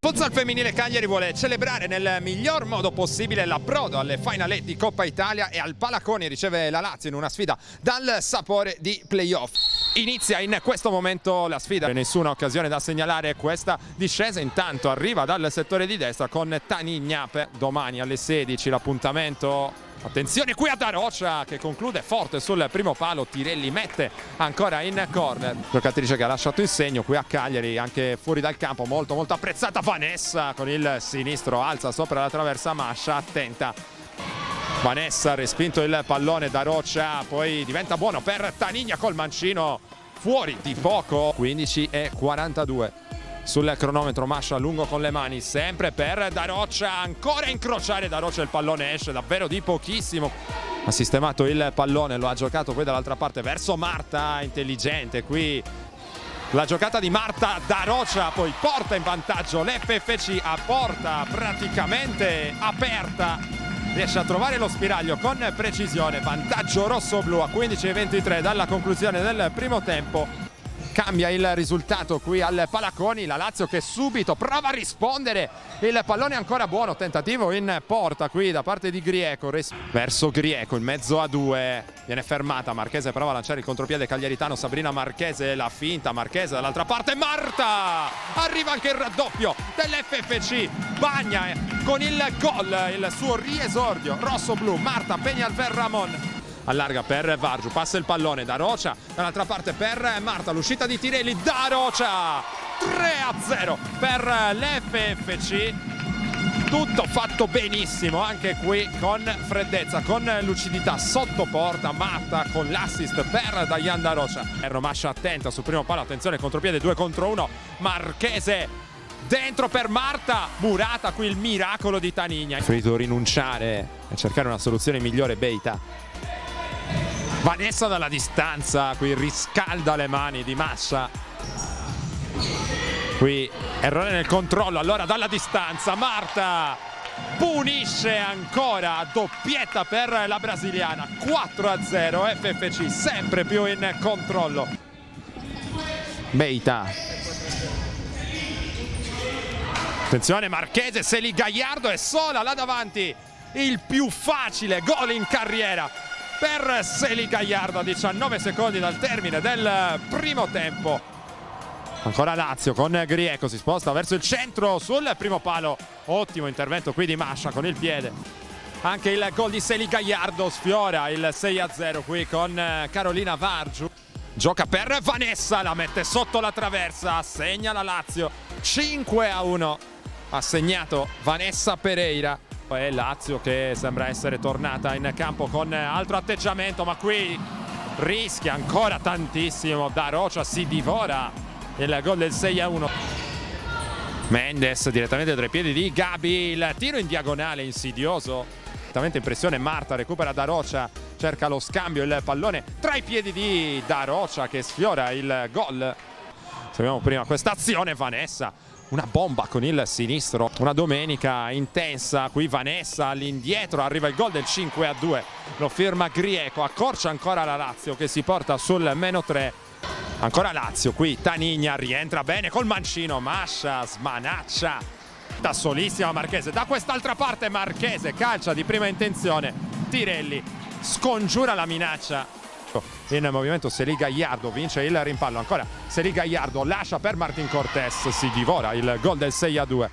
Futsal femminile Cagliari vuole celebrare nel miglior modo possibile l'approdo alle Final 8 di Coppa Italia e al Palaconi riceve la Lazio in una sfida dal sapore di playoff. Inizia in questo momento la sfida, nessuna occasione da segnalare questa discesa, intanto arriva dal settore di destra con Tanigna per domani alle 16 l'appuntamento. Attenzione qui a Darocha che conclude forte sul primo palo, Tirelli mette ancora in corner, giocatrice che ha lasciato il segno qui a Cagliari, anche fuori dal campo, molto apprezzata Vanessa con il sinistro, alza sopra la traversa Mascia, attenta. Vanessa respinto il pallone, Darocha poi diventa buono per Tanigna col mancino fuori di poco, 15:42. Sul cronometro Mascia lungo con le mani, sempre per Darocha, ancora incrociare Darocha, il pallone esce davvero di pochissimo. Ha sistemato il pallone, lo ha giocato poi dall'altra parte verso Marta, intelligente qui. La giocata di Marta, Darocha poi porta in vantaggio l'FFC a porta praticamente aperta. Riesce a trovare lo spiraglio con precisione, vantaggio rossoblu a 15:23 dalla conclusione del primo tempo. Cambia il risultato qui al Palaconi, la Lazio che subito prova a rispondere, il pallone ancora buono, tentativo in porta qui da parte di Grieco, verso Grieco in mezzo a due, viene fermata, Marchese prova a lanciare il contropiede cagliaritano, Sabrina Marchese, la finta, Marchese dall'altra parte, Marta! Arriva anche il raddoppio dell'FFC, Bagna con il gol, il suo riesordio rossoblu, Marta Peñalver Ramon. Allarga per Vargiu, passa il pallone, Darocha dall'altra parte per Marta, l'uscita di Tirelli, Darocha 3-0 per l'FFC. Tutto fatto benissimo anche qui con freddezza, con lucidità sotto porta, Marta con l'assist per Dayan Darocha. Mascia attenta sul primo palo, attenzione contropiede 2 contro 1, Marchese dentro per Marta, murata qui il miracolo di Tanigna. Preferito rinunciare e cercare una soluzione migliore Beita. Vanessa dalla distanza, qui riscalda le mani di Mascia. Qui errore nel controllo, allora dalla distanza Marta punisce ancora, doppietta per la brasiliana, 4-0 FFC, sempre più in controllo. Beita. Attenzione Marchese, Seli Gagliardo è sola là davanti, il più facile gol in carriera per Seli Gagliardo a 19 secondi dal termine del primo tempo. Ancora Lazio con Grieco, si sposta verso il centro sul primo palo, ottimo intervento qui di Mascia con il piede. Anche il gol di Seli Gagliardo sfiora il 6-0 qui con Carolina Vargiu. Gioca per Vanessa, la mette sotto la traversa, segna la Lazio, 5-1. Ha segnato Vanessa Pereira. E Lazio che sembra essere tornata in campo con altro atteggiamento, ma qui rischia ancora tantissimo, Darocha si divora il gol del 6-1. Mendes direttamente tra i piedi di Gabi, il tiro in diagonale insidioso, direttamente in pressione Marta, recupera Darocha, cerca lo scambio, il pallone tra i piedi di Darocha che sfiora il gol. Sappiamo prima questa azione, Vanessa, una bomba con il sinistro, una domenica intensa, qui Vanessa all'indietro, arriva il gol del 5-2, lo firma Grieco, accorcia ancora la Lazio che si porta sul -3. Ancora Lazio, qui Tanigna rientra bene col mancino, Mascia smanaccia, da solissima Marchese, da quest'altra parte Marchese, calcia di prima intenzione, Tirelli scongiura la minaccia. In movimento Seli Gagliardo vince il rimpallo, ancora Seli Gagliardo lascia per Martin Cortés, si divora il gol del 6-2.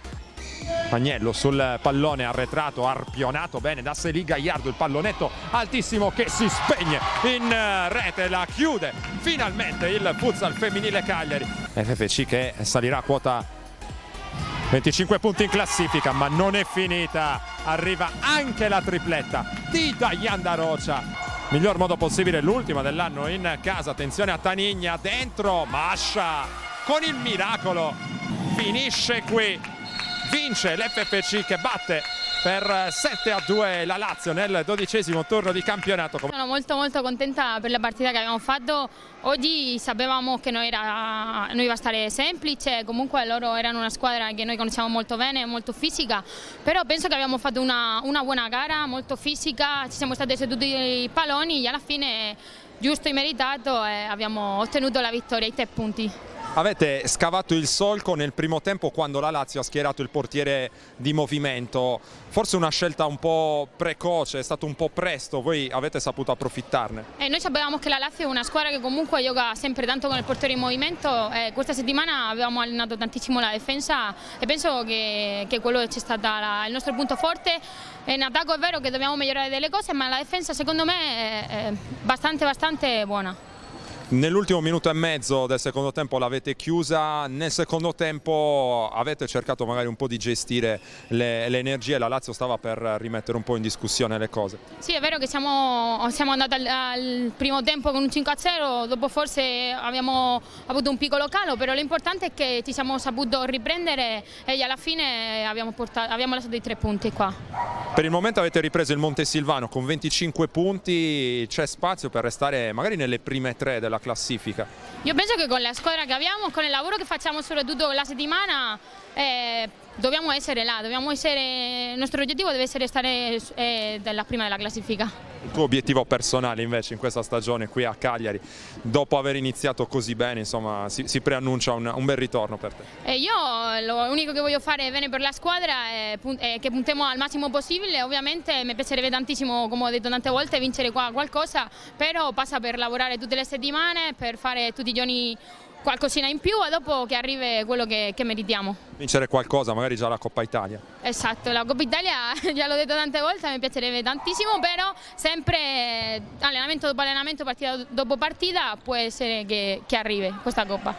Agnello sul pallone arretrato, arpionato bene da Seli Gagliardo, il pallonetto altissimo che si spegne in rete, la chiude finalmente il futsal femminile Cagliari. FFC che salirà a quota 25 punti in classifica, ma non è finita, arriva anche la tripletta di Dayan Darocha. Miglior modo possibile, l'ultima dell'anno in casa, attenzione a Tanigna, dentro, Mascia con il miracolo, finisce qui, vince l'FFC che batte per 7-2 la Lazio nel 12° turno di campionato. Sono molto contenta per la partita che abbiamo fatto. Oggi sapevamo che non iba stare semplice, comunque loro erano una squadra che noi conosciamo molto bene, molto fisica, però penso che abbiamo fatto una buona gara, molto fisica, ci siamo stati seduti i palloni e alla fine giusto e meritato abbiamo ottenuto la vittoria, i 3 punti. Avete scavato il solco nel primo tempo quando la Lazio ha schierato il portiere di movimento, forse una scelta un po' precoce, è stato un po' presto, voi avete saputo approfittarne. Noi sapevamo che la Lazio è una squadra che comunque gioca sempre tanto con il portiere in movimento, questa settimana avevamo allenato tantissimo la difesa e penso che quello c'è stato il nostro punto forte. In attacco è vero che dobbiamo migliorare delle cose, ma la difesa secondo me è bastante buona. Nell'ultimo minuto e mezzo del secondo tempo l'avete chiusa, nel secondo tempo avete cercato magari un po' di gestire le energie, la Lazio stava per rimettere un po' in discussione le cose. Sì, è vero che siamo andati al primo tempo con un 5-0, dopo forse abbiamo avuto un piccolo calo, però l'importante è che ci siamo saputo riprendere e alla fine abbiamo lasciato i 3 punti qua. Per il momento avete ripreso il Montesilvano con 25 punti, c'è spazio per restare magari nelle prime 3 della classifica? Io penso che con la squadra che abbiamo, con il lavoro che facciamo soprattutto la settimana, dobbiamo essere là, il nostro obiettivo deve essere stare della prima della classifica. Il tuo obiettivo personale invece in questa stagione qui a Cagliari, dopo aver iniziato così bene, insomma, si preannuncia un bel ritorno per te? Io l'unico che voglio fare bene per la squadra è che puntiamo al massimo possibile, ovviamente mi piacerebbe tantissimo, come ho detto tante volte, vincere qua qualcosa, però passa per lavorare tutte le settimane, per fare tutti i giorni qualcosina in più e dopo che arrivi quello che meritiamo. Vincere qualcosa, magari già la Coppa Italia. Esatto, la Coppa Italia, già l'ho detto tante volte, mi piacerebbe tantissimo, però sempre allenamento dopo allenamento, partita dopo partita, può essere che arrivi questa Coppa.